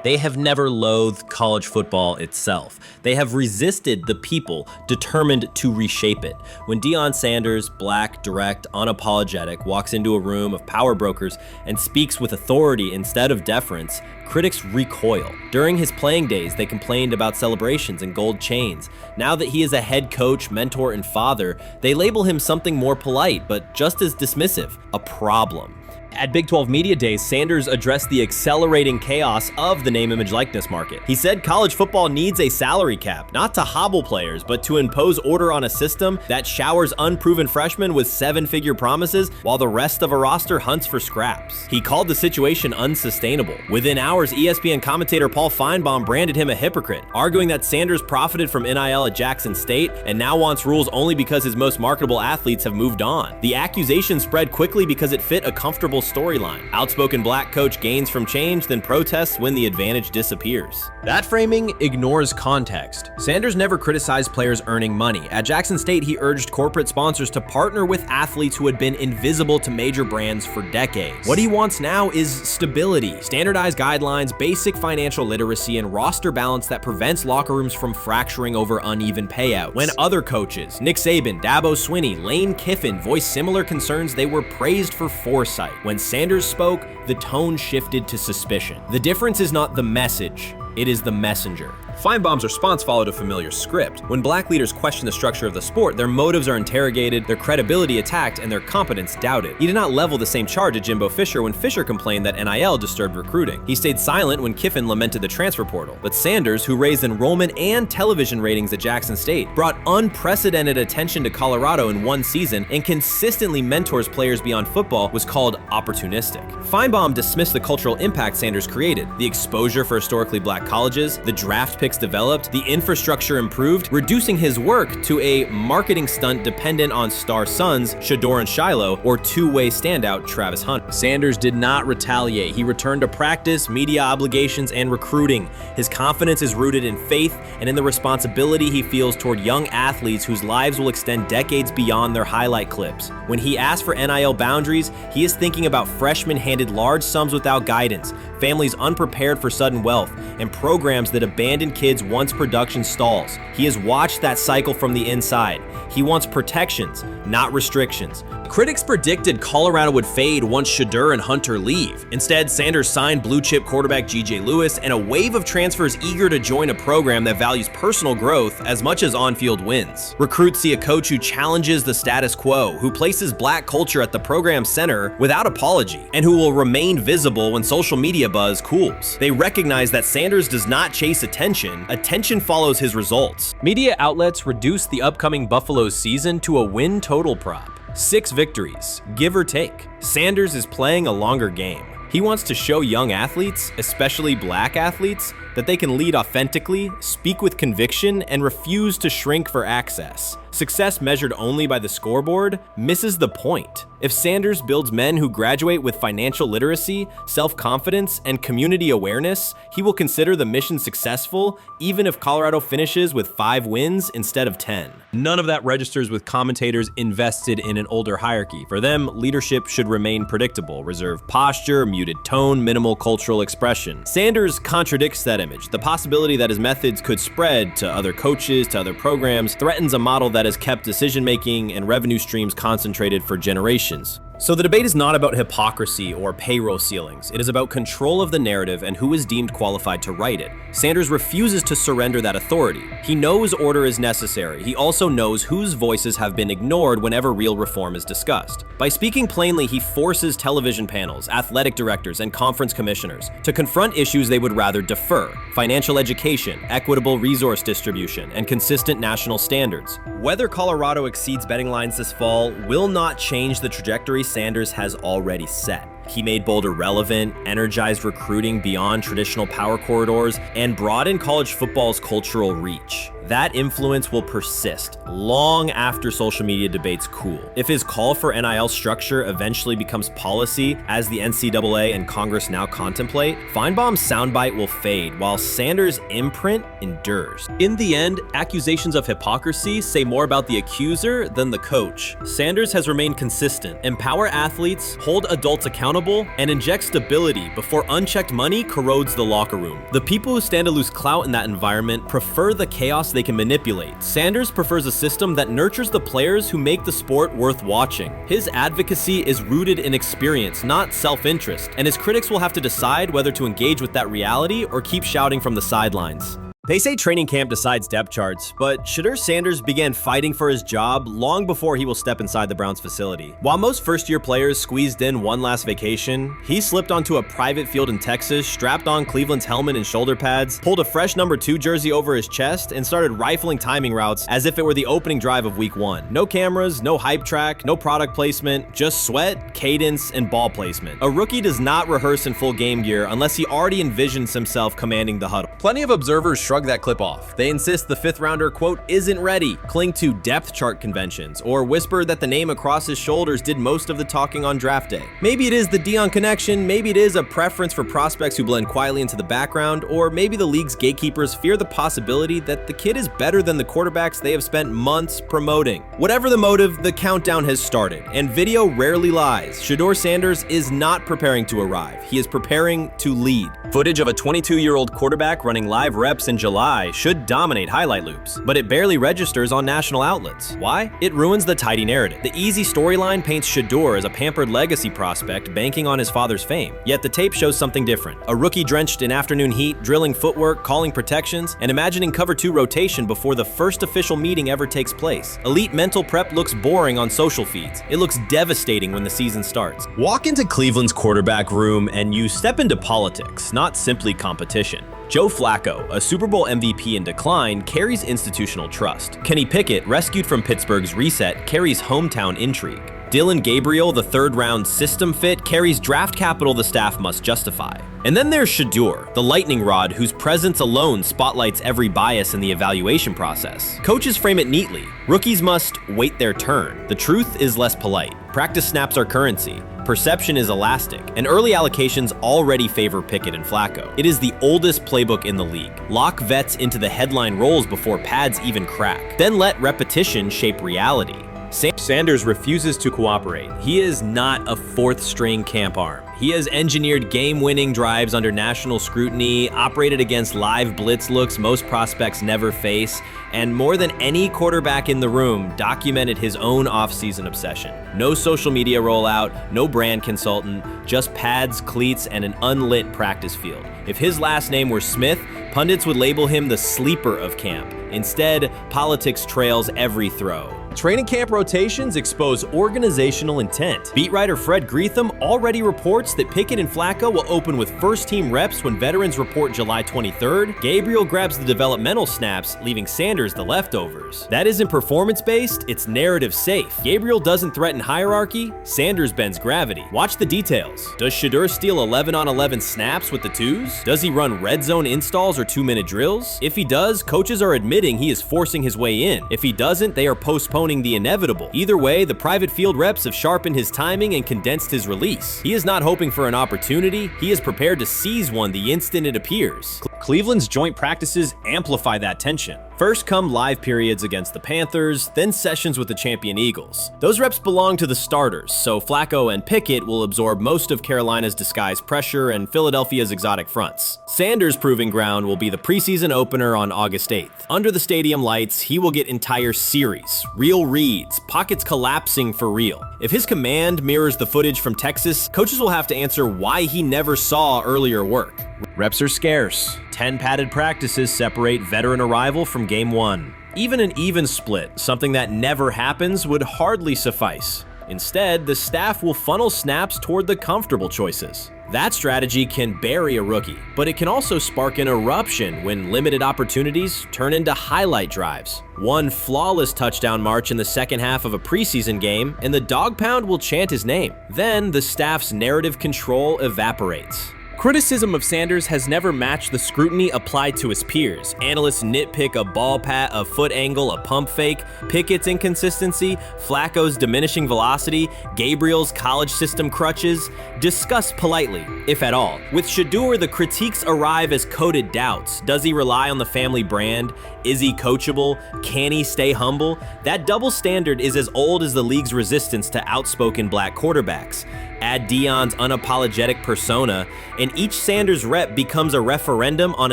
They have never loathed college football itself. They have resisted the people determined to reshape it. When Deion Sanders, black, direct, unapologetic, walks into a room of power brokers and speaks with authority instead of deference, critics recoil. During his playing days, they complained about celebrations and gold chains. Now that he is a head coach, mentor, and father, they label him something more polite, but just as dismissive, a problem. At Big 12 Media Days, Sanders addressed the accelerating chaos of the name, image, likeness market. He said college football needs a salary cap, not to hobble players, but to impose order on a system that showers unproven freshmen with seven-figure promises while the rest of a roster hunts for scraps. He called the situation unsustainable. Within hours, ESPN commentator Paul Feinbaum branded him a hypocrite, arguing that Sanders profited from NIL at Jackson State and now wants rules only because his most marketable athletes have moved on. The accusation spread quickly because it fit a comfortable storyline. Outspoken black coach gains from change, then protests when the advantage disappears. That framing ignores context. Sanders never criticized players earning money. At Jackson State, he urged corporate sponsors to partner with athletes who had been invisible to major brands for decades. What he wants now is stability, standardized guidelines, basic financial literacy, and roster balance that prevents locker rooms from fracturing over uneven payouts. When other coaches, Nick Saban, Dabo Swinney, Lane Kiffin, voiced similar concerns, they were praised for foresight. When Sanders spoke, the tone shifted to suspicion. The difference is not the message, it is the messenger. Feinbaum's response followed a familiar script. When black leaders question the structure of the sport, their motives are interrogated, their credibility attacked, and their competence doubted. He did not level the same charge at Jimbo Fisher when Fisher complained that NIL disturbed recruiting. He stayed silent when Kiffin lamented the transfer portal. But Sanders, who raised enrollment and television ratings at Jackson State, brought unprecedented attention to Colorado in one season and consistently mentors players beyond football, was called opportunistic. Feinbaum dismissed the cultural impact Sanders created. The exposure for historically black colleges, the draft pick developed, the infrastructure improved, reducing his work to a marketing stunt dependent on star sons Shedeur and Shiloh or two-way standout Travis Hunter. Sanders did not retaliate. He returned to practice, media obligations, and recruiting. His confidence is rooted in faith and in the responsibility he feels toward young athletes whose lives will extend decades beyond their highlight clips. When he asks for NIL boundaries, he is thinking about freshmen handed large sums without guidance, families unprepared for sudden wealth, and programs that abandon kids once production stalls. He has watched that cycle from the inside. He wants protections, not restrictions. Critics predicted Colorado would fade once Shedeur and Hunter leave. Instead, Sanders signed blue-chip quarterback G.J. Lewis and a wave of transfers eager to join a program that values personal growth as much as on-field wins. Recruits see a coach who challenges the status quo, who places black culture at the program's center without apology, and who will remain visible when social media buzz cools. They recognize that Sanders does not chase attention. Attention follows his results. Media outlets reduced the upcoming Buffaloes season to a win total prop. 6 victories, give or take. Sanders is playing a longer game. He wants to show young athletes, especially black athletes, that they can lead authentically, speak with conviction, and refuse to shrink for access. Success measured only by the scoreboard misses the point. If Sanders builds men who graduate with financial literacy, self-confidence, and community awareness, he will consider the mission successful, even if Colorado finishes with 5 wins instead of 10. None of that registers with commentators invested in an older hierarchy. For them, leadership should remain predictable, reserved posture, muted tone, minimal cultural expression. Sanders contradicts that image. The possibility that his methods could spread to other coaches, to other programs, threatens a model that has kept decision-making and revenue streams concentrated for generations. So the debate is not about hypocrisy or payroll ceilings. It is about control of the narrative and who is deemed qualified to write it. Sanders refuses to surrender that authority. He knows order is necessary. He also knows whose voices have been ignored whenever real reform is discussed. By speaking plainly, he forces television panels, athletic directors, and conference commissioners to confront issues they would rather defer: financial education, equitable resource distribution, and consistent national standards. Whether Colorado exceeds betting lines this fall will not change the trajectory Sanders has already set. He made Boulder relevant, energized recruiting beyond traditional power corridors, and broadened college football's cultural reach. that influence will persist long after social media debates cool. If his call for NIL structure eventually becomes policy, as the NCAA and Congress now contemplate, Feinbaum's soundbite will fade while Sanders' imprint endures. In the end, accusations of hypocrisy say more about the accuser than the coach. Sanders has remained consistent: empower athletes, hold adults accountable, and inject stability before unchecked money corrodes the locker room. The people who stand to lose clout in that environment prefer the chaos they can manipulate. Sanders prefers a system that nurtures the players who make the sport worth watching. His advocacy is rooted in experience, not self-interest, and his critics will have to decide whether to engage with that reality or keep shouting from the sidelines. They say training camp decides depth charts, but Shedeur Sanders began fighting for his job long before he will step inside the Browns facility. While most first-year players squeezed in one last vacation, he slipped onto a private field in Texas, strapped on Cleveland's helmet and shoulder pads, pulled a fresh number 2 jersey over his chest, and started rifling timing routes as if it were the opening drive of week 1. No cameras, no hype track, no product placement, just sweat, cadence, and ball placement. A rookie does not rehearse in full game gear unless he already envisions himself commanding the huddle. Plenty of observers shrug that clip off. They insist the 5th rounder, quote, isn't ready, cling to depth chart conventions, or whisper that the name across his shoulders did most of the talking on draft day. Maybe it is the Deion connection, maybe it is a preference for prospects who blend quietly into the background, or maybe the league's gatekeepers fear the possibility that the kid is better than the quarterbacks they have spent months promoting. Whatever the motive, the countdown has started, and video rarely lies. Shedeur Sanders is not preparing to arrive. He is preparing to lead. Footage of a 22-year-old quarterback running live reps in July should dominate highlight loops, but it barely registers on national outlets. Why? It ruins the tidy narrative. The easy storyline paints Shedeur as a pampered legacy prospect banking on his father's fame. Yet the tape shows something different. A rookie drenched in afternoon heat, drilling footwork, calling protections, and imagining cover 2 rotation before the first official meeting ever takes place. Elite mental prep looks boring on social feeds. It looks devastating when the season starts. Walk into Cleveland's quarterback room and you step into politics, not simply competition. Joe Flacco, a Super Bowl MVP in decline, carries institutional trust. Kenny Pickett, rescued from Pittsburgh's reset, carries hometown intrigue. Dylan Gabriel, the 3rd-round system fit, carries draft capital the staff must justify. And then there's Shedeur, the lightning rod whose presence alone spotlights every bias in the evaluation process. Coaches frame it neatly. Rookies must wait their turn. The truth is less polite. Practice snaps are currency. Perception is elastic, and early allocations already favor Pickett and Flacco. It is the oldest playbook in the league. Lock vets into the headline roles before pads even crack. Then let repetition shape reality. Sanders refuses to cooperate. He is not a 4th-string camp arm. He has engineered game-winning drives under national scrutiny, operated against live blitz looks most prospects never face, and more than any quarterback in the room, documented his own off-season obsession. No social media rollout, no brand consultant, just pads, cleats, and an unlit practice field. If his last name were Smith, pundits would label him the sleeper of camp. Instead, politics trails every throw. Training camp rotations expose organizational intent. Beat writer Fred Greetham already reports that Pickett and Flacco will open with first-team reps when veterans report July 23rd. Gabriel grabs the developmental snaps, leaving Sanders the leftovers. That isn't performance-based, it's narrative-safe. Gabriel doesn't threaten hierarchy, Sanders bends gravity. Watch the details. Does Shedeur steal 11-on-11 snaps with the 2s? Does he run red zone installs or 2-minute drills? If he does, coaches are admitting he is forcing his way in. If he doesn't, they are postponing the inevitable. Either way, the private field reps have sharpened his timing and condensed his release. He is not hoping for an opportunity, he is prepared to seize one the instant it appears. Cleveland's joint practices amplify that tension. First come live periods against the Panthers, then sessions with the champion Eagles. Those reps belong to the starters, so Flacco and Pickett will absorb most of Carolina's disguised pressure and Philadelphia's exotic fronts. Sanders' proving ground will be the preseason opener on August 8th. Under the stadium lights, he will get entire series, real reads, pockets collapsing for real. If his command mirrors the footage from Texas, coaches will have to answer why he never saw earlier work. Reps are scarce. 10 padded practices separate veteran arrival from game 1. Even an even split, something that never happens, would hardly suffice. Instead, the staff will funnel snaps toward the comfortable choices. That strategy can bury a rookie, but it can also spark an eruption when limited opportunities turn into highlight drives. One flawless touchdown march in the second half of a preseason game, and the dog pound will chant his name. Then the staff's narrative control evaporates. Criticism of Sanders has never matched the scrutiny applied to his peers. Analysts nitpick a ball pat, a foot angle, a pump fake, Pickett's inconsistency, Flacco's diminishing velocity, Gabriel's college system crutches. Discuss politely, if at all. With Shedeur, the critiques arrive as coded doubts. Does he rely on the family brand? Is he coachable? Can he stay humble? That double standard is as old as the league's resistance to outspoken black quarterbacks. Add Deion's unapologetic persona, and each Sanders rep becomes a referendum on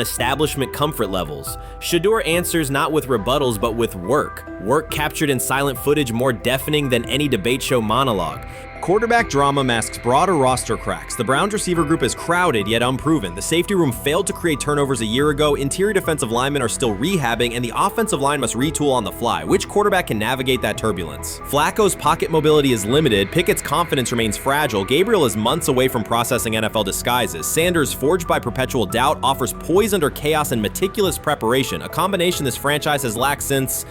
establishment comfort levels. Shedeur answers not with rebuttals, but with work. Work captured in silent footage more deafening than any debate show monologue. Quarterback drama masks broader roster cracks. The Browns receiver group is crowded yet unproven. The safety room failed to create turnovers a year ago. Interior defensive linemen are still rehabbing, and the offensive line must retool on the fly. Which quarterback can navigate that turbulence? Flacco's pocket mobility is limited. Pickett's confidence remains fragile. Gabriel is months away from processing NFL disguises. Sanders, forged by perpetual doubt, offers poise under chaos and meticulous preparation, a combination this franchise has lacked since,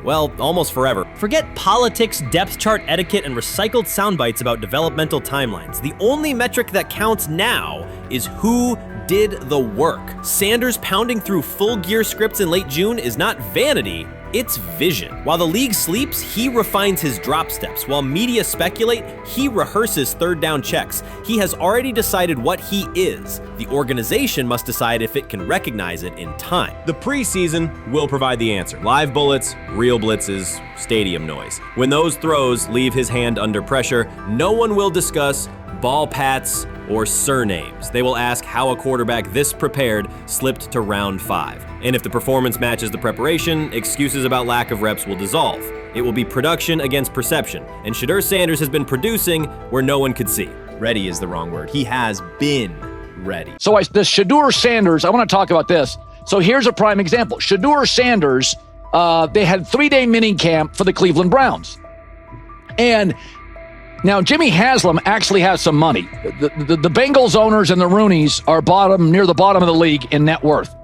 well, almost forever. Forget politics, depth chart etiquette, and recycled sound bites about developmental timelines. The only metric that counts now is who did the work. Sanders pounding through full gear scripts in late June is not vanity, it's vision. While the league sleeps, he refines his drop steps. While media speculate, he rehearses third down checks. He has already decided what he is. The organization must decide if it can recognize it in time. The preseason will provide the answer. Live bullets, real blitzes, stadium noise. When those throws leave his hand under pressure, no one will discuss ball pats or surnames. They will ask how a quarterback this prepared slipped to round 5. And if the performance matches the preparation, excuses about lack of reps will dissolve. It will be production against perception, and Shedeur Sanders has been producing where no one could see. Ready is the wrong word. He has been ready. So this Shedeur Sanders, I want to talk about this. So here's a prime example. Shedeur Sanders, they had 3-day mini camp for the Cleveland Browns. And now, Jimmy Haslam actually has some money. The Bengals owners and the Rooneys are near the bottom of the league in net worth.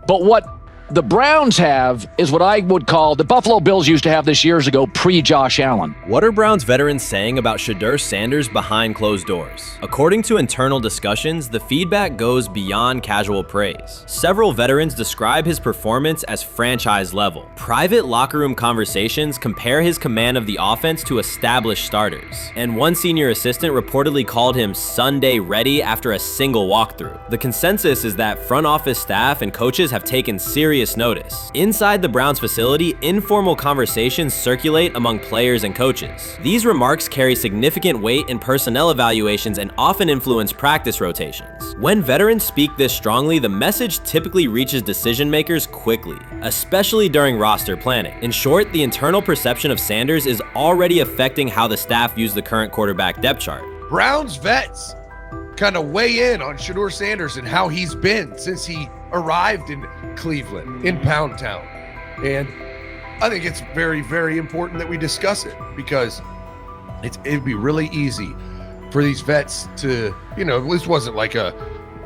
But what the Browns have is what I would call the Buffalo Bills used to have this years ago, pre-Josh Allen. What are Browns veterans saying about Shedeur Sanders behind closed doors? According to internal discussions, the feedback goes beyond casual praise. Several veterans describe his performance as franchise level. Private locker room conversations compare his command of the offense to established starters. And one senior assistant reportedly called him Sunday ready after a single walkthrough. The consensus is that front office staff and coaches have taken serious notice. Inside the Browns facility, informal conversations circulate among players and coaches. These remarks carry significant weight in personnel evaluations and often influence practice rotations. When veterans speak this strongly, the message typically reaches decision makers quickly, especially during roster planning. In short, the internal perception of Sanders is already affecting how the staff views the current quarterback depth chart. Browns vets kind of weigh in on Shedeur Sanders and how he's been since he arrived in Cleveland, in Pound Town. And I think it's very, very important that we discuss it, because it'd be really easy for these vets to, this wasn't like a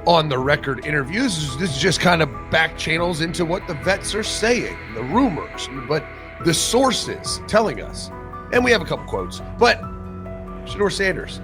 on-the-record interview. This is just kind of back channels into what the vets are saying, the rumors, but the sources telling us. And we have a couple quotes, but Shedeur Sanders,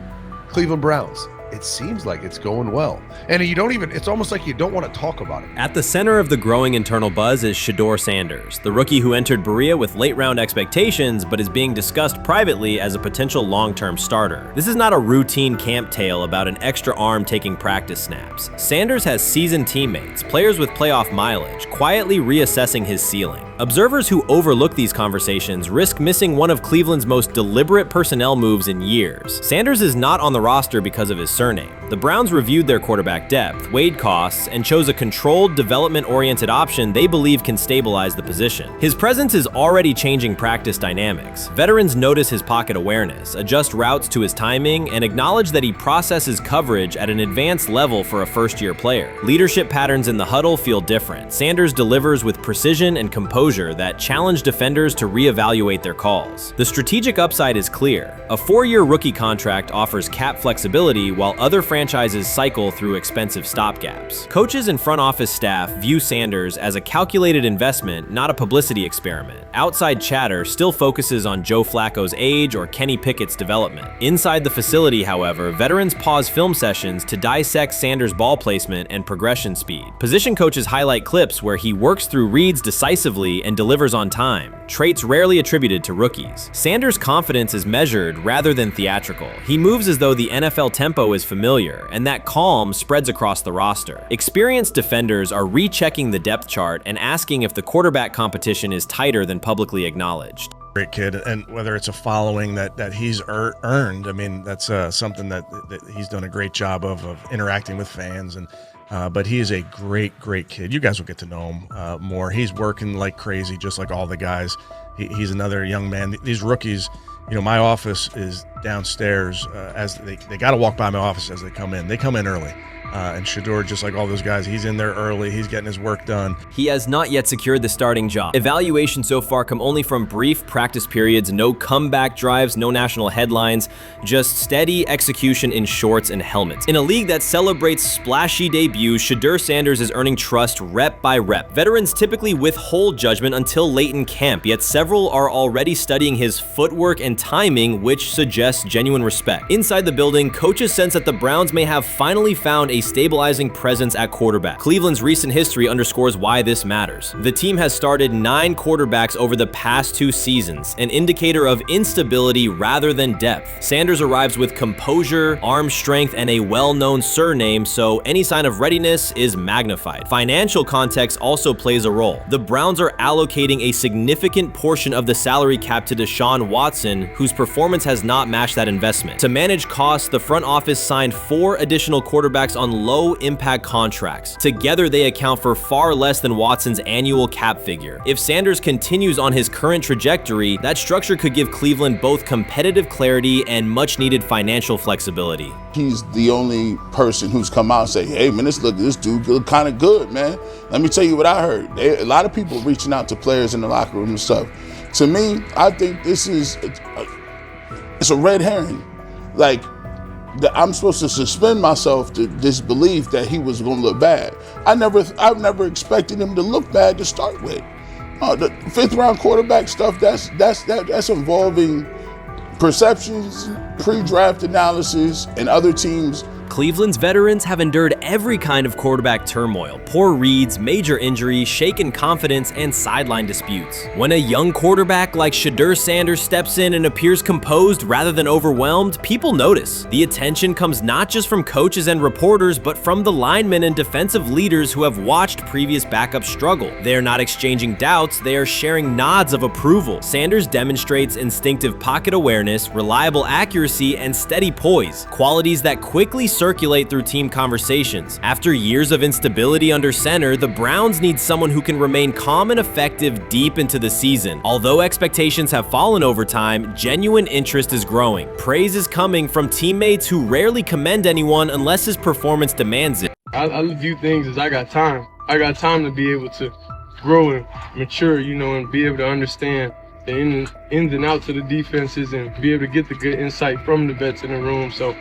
Cleveland Browns, it seems like it's going well. And it's almost like you don't want to talk about it. At the center of the growing internal buzz is Shedeur Sanders, the rookie who entered Berea with late-round expectations but is being discussed privately as a potential long-term starter. This is not a routine camp tale about an extra arm taking practice snaps. Sanders has seasoned teammates, players with playoff mileage, quietly reassessing his ceiling. Observers who overlook these conversations risk missing one of Cleveland's most deliberate personnel moves in years. Sanders is not on the roster because of his surname. The Browns reviewed their quarterback depth, weighed costs, and chose a controlled, development-oriented option they believe can stabilize the position. His presence is already changing practice dynamics. Veterans notice his pocket awareness, adjust routes to his timing, and acknowledge that he processes coverage at an advanced level for a first-year player. Leadership patterns in the huddle feel different. Sanders delivers with precision and composure that challenge defenders to reevaluate their calls. The strategic upside is clear. A 4-year rookie contract offers cap flexibility while other franchises cycle through expensive stopgaps. Coaches and front office staff view Sanders as a calculated investment, not a publicity experiment. outside chatter still focuses on Joe Flacco's age or Kenny Pickett's development. Inside the facility, however, veterans pause film sessions to dissect Sanders' ball placement and progression speed. Position coaches highlight clips where he works through reads decisively and delivers on time, traits rarely attributed to rookies. Sanders' confidence is measured rather than theatrical. He moves as though the NFL tempo is familiar, and that calm spreads across the roster. Experienced defenders are rechecking the depth chart and asking if the quarterback competition is tighter than publicly acknowledged. Great kid, and whether it's a following that he's earned, I mean, that's something that he's done a great job of interacting with fans. And but he is a great kid. You guys will get to know him more. He's working like crazy, just like all the guys. He's another young man. These rookies, you know, my office is downstairs. As they got to walk by my office as they come in. They come in early. And Shedeur, just like all those guys, he's in there early. He's getting his work done. He has not yet secured the starting job. Evaluations so far come only from brief practice periods, no comeback drives, no national headlines, just steady execution in shorts and helmets. In a league that celebrates splashy debuts, Shedeur Sanders is earning trust rep by rep. Veterans typically withhold judgment until late in camp, yet several are already studying his footwork and timing, which suggests genuine respect. Inside the building, coaches sense that the Browns may have finally found a stabilizing presence at quarterback. Cleveland's recent history underscores why this matters. The team has started 9 quarterbacks over the past 2 seasons, an indicator of instability rather than depth. Sanders arrives with composure, arm strength, and a well-known surname, so any sign of readiness is magnified. Financial context also plays a role. The Browns are allocating a significant portion of the salary cap to Deshaun Watson, whose performance has not matched that investment. To manage costs, the front office signed 4 additional quarterbacks on low-impact contracts. Together, they account for far less than Watson's annual cap figure. If Sanders continues on his current trajectory, that structure could give Cleveland both competitive clarity and much-needed financial flexibility. He's the only person who's come out and say, "Hey, man, this dude look kind of good, man. Let me tell you what I heard." A lot of people reaching out to players in the locker room and stuff. To me, I think it's a red herring. Like, I'm supposed to suspend myself to this belief that he was going to look bad. I've never expected him to look bad to start with. The 5th round quarterback stuff, that's involving perceptions, pre-draft analysis, and other teams. Cleveland's veterans have endured every kind of quarterback turmoil: poor reads, major injuries, shaken confidence, and sideline disputes. When a young quarterback like Shedeur Sanders steps in and appears composed rather than overwhelmed, people notice. The attention comes not just from coaches and reporters, but from the linemen and defensive leaders who have watched previous backups struggle. They are not exchanging doubts, they are sharing nods of approval. Sanders demonstrates instinctive pocket awareness, reliable accuracy, and steady poise, qualities that quickly circulate through team conversations. After years of instability under center, the Browns need someone who can remain calm and effective deep into the season. Although expectations have fallen over time, genuine interest is growing. Praise is coming from teammates who rarely commend anyone unless his performance demands it. I view things as I got time. I got time to be able to grow and mature, and be able to understand the ins and outs of the defenses and be able to get the good insight from the vets in the room. So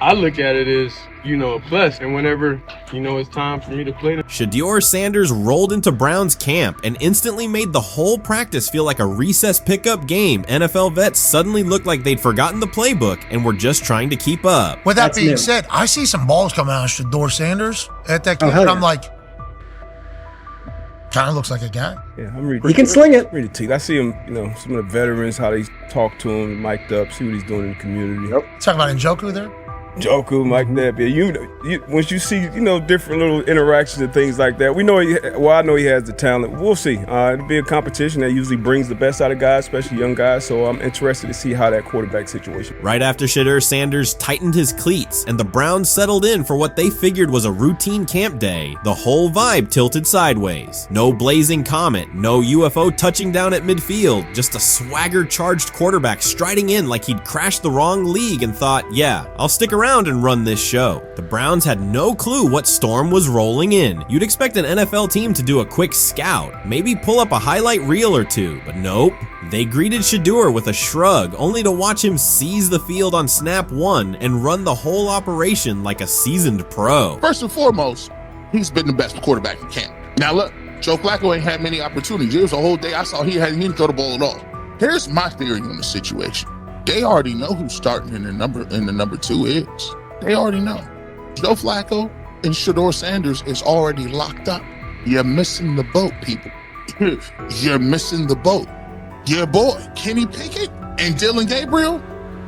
I look at it as, a plus, and whenever, it's time for me to play. Shedeur Sanders rolled into Browns camp and instantly made the whole practice feel like a recess pickup game. NFL vets suddenly looked like they'd forgotten the playbook and were just trying to keep up. With that being said, I see some balls coming out of Shedeur Sanders at that camp, and I'm like, kind of looks like a guy. Yeah, I'm ready. He can sling it. Ready to. I see him, some of the veterans, how they talk to him, mic'd up, see what he's doing in the community. Yep. Talking about Njoku there? Joku, Mike Neb. Yeah, once you see, different little interactions and things like that, I know he has the talent. We'll see. It'll be a competition that usually brings the best out of guys, especially young guys. So I'm interested to see how that quarterback situation. Right after Shedeur Sanders tightened his cleats and the Browns settled in for what they figured was a routine camp day, the whole vibe tilted sideways. No blazing comet, no UFO touching down at midfield, just a swagger-charged quarterback striding in like he'd crashed the wrong league and thought, yeah, I'll stick around and run this show. The Browns had no clue what storm was rolling in. You'd expect an NFL team to do a quick scout, maybe pull up a highlight reel or two, but nope. They greeted Shedeur with a shrug, only to watch him seize the field on snap 1 and run the whole operation like a seasoned pro. First and foremost, he's been the best quarterback in camp. Now look, Joe Flacco ain't had many opportunities. There was a whole day I saw he didn't throw the ball at all. Here's my theory on the situation. They already know who's starting in the number 2 is. They already know. Joe Flacco and Shedeur Sanders is already locked up. You're missing the boat, people. You're missing the boat. Your boy, Kenny Pickett and Dylan Gabriel,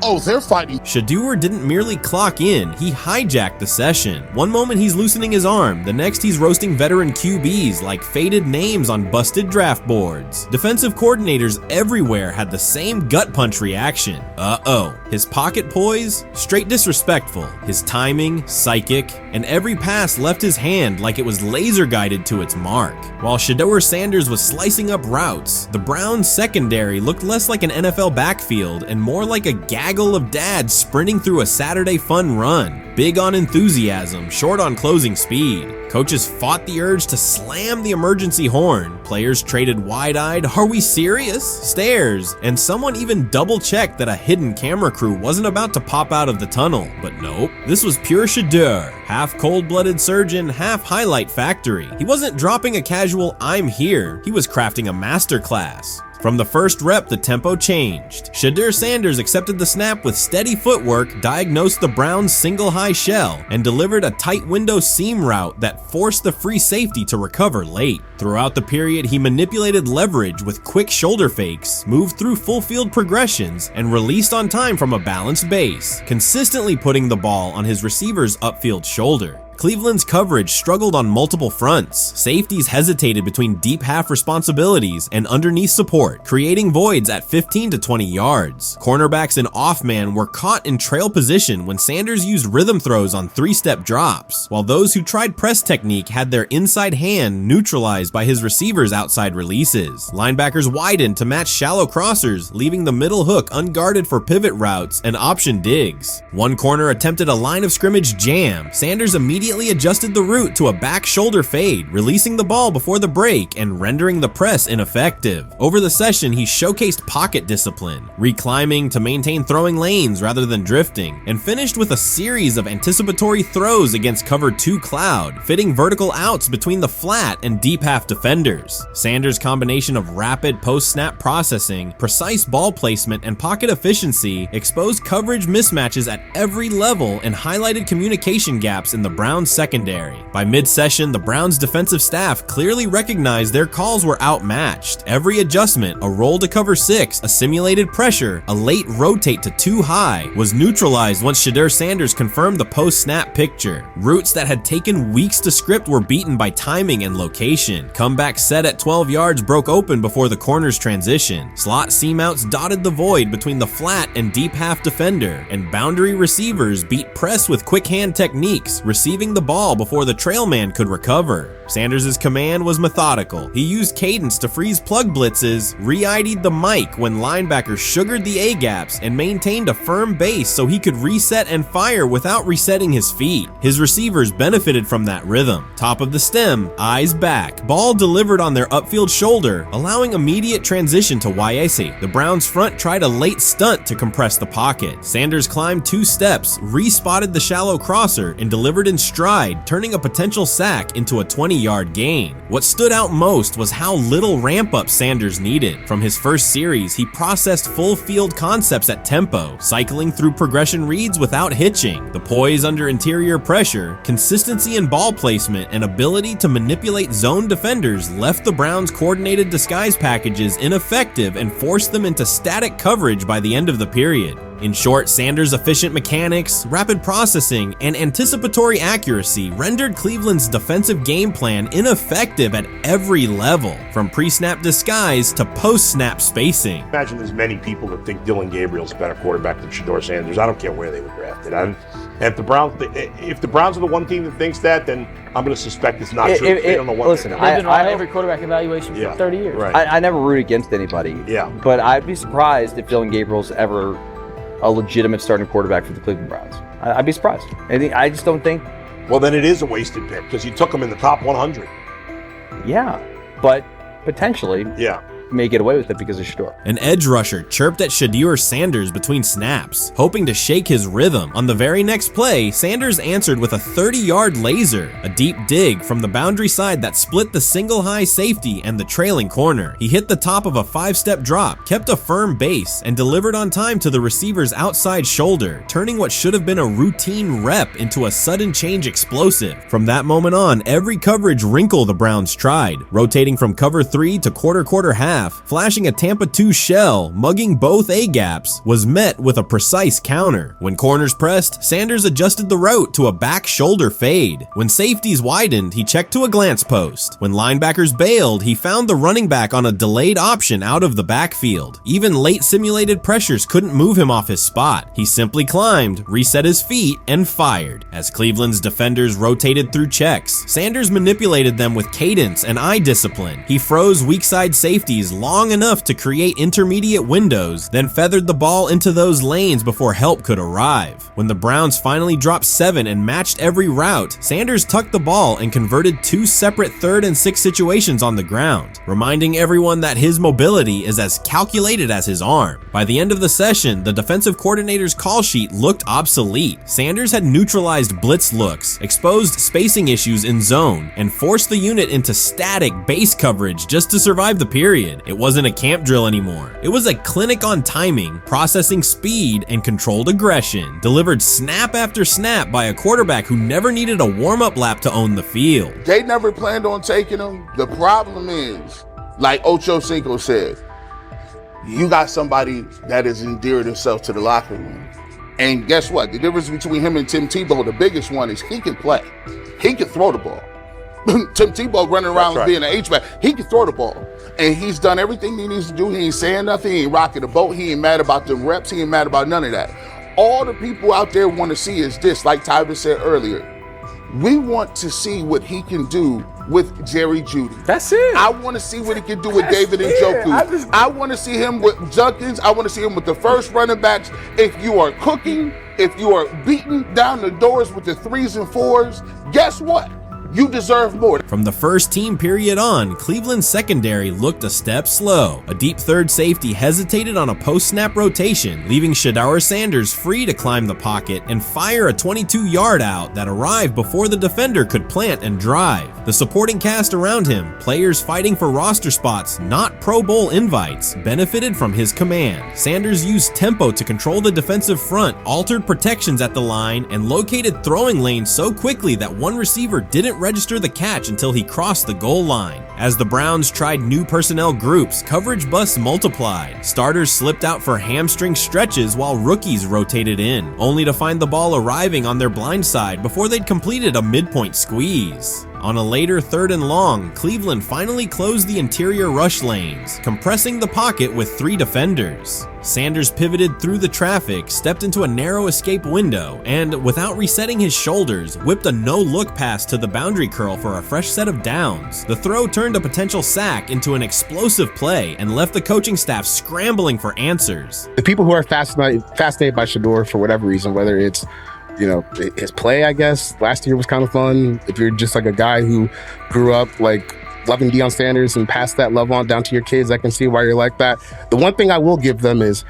oh, they're fighting. Shedeur didn't merely clock in, he hijacked the session. One moment he's loosening his arm, the next he's roasting veteran QBs like faded names on busted draft boards. Defensive coordinators everywhere had the same gut punch reaction. Uh-oh. His pocket poise? Straight disrespectful. His timing? Psychic. And every pass left his hand like it was laser guided to its mark. While Shedeur Sanders was slicing up routes, the Browns' secondary looked less like an NFL backfield and more like a gaggle of dads sprinting through a Saturday fun run. Big on enthusiasm, short on closing speed. Coaches fought the urge to slam the emergency horn. Players traded wide-eyed, "Are we serious?" stares, and someone even double-checked that a hidden camera crew wasn't about to pop out of the tunnel. But nope, this was pure Shedeur. Half cold-blooded surgeon, half highlight factory. He wasn't dropping a casual "I'm here," he was crafting a masterclass. From the first rep, the tempo changed. Shedeur Sanders accepted the snap with steady footwork, diagnosed the Browns' single high shell, and delivered a tight window seam route that forced the free safety to recover late. Throughout the period, he manipulated leverage with quick shoulder fakes, moved through full field progressions, and released on time from a balanced base, consistently putting the ball on his receiver's upfield shoulder. Cleveland's coverage struggled on multiple fronts. Safeties hesitated between deep half responsibilities and underneath support, creating voids at 15 to 20 yards. Cornerbacks and off-man were caught in trail position when Sanders used rhythm throws on 3-step drops, while those who tried press technique had their inside hand neutralized by his receivers' outside releases. Linebackers widened to match shallow crossers, leaving the middle hook unguarded for pivot routes and option digs. One corner attempted a line of scrimmage jam. Sanders immediately adjusted the route to a back shoulder fade, releasing the ball before the break and rendering the press ineffective. Over the session, he showcased pocket discipline, reclimbing to maintain throwing lanes rather than drifting, and finished with a series of anticipatory throws against cover 2 cloud, fitting vertical outs between the flat and deep half defenders. Sanders' combination of rapid post-snap processing, precise ball placement, and pocket efficiency exposed coverage mismatches at every level and highlighted communication gaps in the Browns secondary. By mid-session, the Browns defensive staff clearly recognized their calls were outmatched. Every adjustment, a roll to cover 6, a simulated pressure, a late rotate to 2 high, was neutralized once Shedeur Sanders confirmed the post-snap picture. Routes that had taken weeks to script were beaten by timing and location. Comeback set at 12 yards broke open before the corner's transition. Slot seam outs dotted the void between the flat and deep half defender, and boundary receivers beat press with quick hand techniques, receiving the ball before the trail man could recover. Sanders' command was methodical. He used cadence to freeze plug blitzes, re-ID'd the mic when linebackers sugared the A-gaps, and maintained a firm base so he could reset and fire without resetting his feet. His receivers benefited from that rhythm. Top of the stem, eyes back, ball delivered on their upfield shoulder, allowing immediate transition to YAC. The Browns front tried a late stunt to compress the pocket. Sanders climbed 2 steps, re-spotted the shallow crosser, and delivered in stride, turning a potential sack into a 20-yard gain. What stood out most was how little ramp-up Sanders needed. From his first series, he processed full field concepts at tempo, cycling through progression reads without hitching. The poise under interior pressure, consistency in ball placement, and ability to manipulate zone defenders left the Browns' coordinated disguise packages ineffective and forced them into static coverage by the end of the period. In short, Sanders' efficient mechanics, rapid processing, and anticipatory accuracy rendered Cleveland's defensive game plan ineffective at every level, from pre-snap disguise to post-snap spacing. Imagine there's many people that think Dylan Gabriel's a better quarterback than Shedeur Sanders. I don't care where they were drafted. And if the Browns are the one team that thinks that, then I'm going to suspect it's not true. They don't know what. Listen, I've been on every quarterback evaluation for 30 years. Right. I never root against anybody. Yeah. But I'd be surprised if Dylan Gabriel's ever a legitimate starting quarterback for the Cleveland Browns. I'd be surprised. I just don't think. Well, then it is a wasted pick because you took him in the top 100. Yeah, but potentially. Yeah. may get away with it because of Shedeur. An edge rusher chirped at Shedeur Sanders between snaps, hoping to shake his rhythm. On the very next play, Sanders answered with a 30-yard laser, a deep dig from the boundary side that split the single high safety and the trailing corner. He hit the top of a 5-step drop, kept a firm base, and delivered on time to the receiver's outside shoulder, turning what should have been a routine rep into a sudden change explosive. From that moment on, every coverage wrinkle the Browns tried, rotating from cover 3 to quarter half, flashing a Tampa 2 shell, mugging both A-gaps, was met with a precise counter. When corners pressed, Sanders adjusted the route to a back shoulder fade. When safeties widened, he checked to a glance post. When linebackers bailed, he found the running back on a delayed option out of the backfield. Even late simulated pressures couldn't move him off his spot. He simply climbed, reset his feet, and fired. As Cleveland's defenders rotated through checks, Sanders manipulated them with cadence and eye discipline. He froze weak side safeties long enough to create intermediate windows, then feathered the ball into those lanes before help could arrive. When the Browns finally dropped 7 and matched every route, Sanders tucked the ball and converted 2 separate 3rd and 6 situations on the ground, reminding everyone that his mobility is as calculated as his arm. By the end of the session, the defensive coordinator's call sheet looked obsolete. Sanders had neutralized blitz looks, exposed spacing issues in zone, and forced the unit into static base coverage just to survive the period. It wasn't a camp drill anymore. It was a clinic on timing, processing speed, and controlled aggression, delivered snap after snap by a quarterback who never needed a warm-up lap to own the field. They never planned on taking him. The problem is, like Ocho Cinco said, you got somebody that has endeared himself to the locker room. And guess what? The difference between him and Tim Tebow, the biggest one, is he can play. He can throw the ball. Tim Tebow running around being an H-back, he can throw the ball. And he's done everything he needs to do. He ain't saying nothing. He ain't rocking the boat. He ain't mad about the reps. He ain't mad about none of that. All the people out there want to see is this, like Tyler said earlier. We want to see what he can do with Jerry Jeudy. That's it. I want to see what he can do with David Njoku. I want to see him with Junkins. I want to see him with the first running backs. If you are cooking, if you are beating down the doors with the 3s and 4s, guess what? You deserve more. From the first team period on, Cleveland's secondary looked a step slow. A deep third safety hesitated on a post-snap rotation, leaving Shedeur Sanders free to climb the pocket and fire a 22-yard out that arrived before the defender could plant and drive. The supporting cast around him, players fighting for roster spots, not Pro Bowl invites, benefited from his command. Sanders used tempo to control the defensive front, altered protections at the line, and located throwing lanes so quickly that one receiver didn't register the catch until he crossed the goal line. As the Browns tried new personnel groups, coverage busts multiplied. Starters slipped out for hamstring stretches while rookies rotated in, only to find the ball arriving on their blind side before they'd completed a midpoint squeeze. On a later 3rd and long, Cleveland finally closed the interior rush lanes, compressing the pocket with 3 defenders. Sanders pivoted through the traffic, stepped into a narrow escape window, and, without resetting his shoulders, whipped a no-look pass to the boundary curl for a fresh set of downs. The throw turned a potential sack into an explosive play and left the coaching staff scrambling for answers. The people who are fascinated by Shedeur for whatever reason, whether it's his play, I guess, last year was kind of fun. If you're just like a guy who grew up like loving Deion Sanders and passed that love on down to your kids, I can see why you're like that. The one thing I will give them is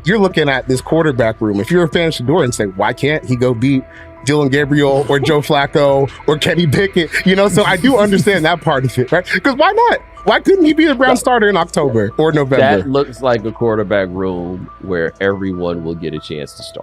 you're looking at this quarterback room. If you're a fan of Shedeur and say, why can't he go beat Dylan Gabriel or Joe Flacco or Kenny Pickett? So I do understand that part of it, right? Because why not? Why couldn't he be a Brown starter in October or November? That looks like a quarterback room where everyone will get a chance to start.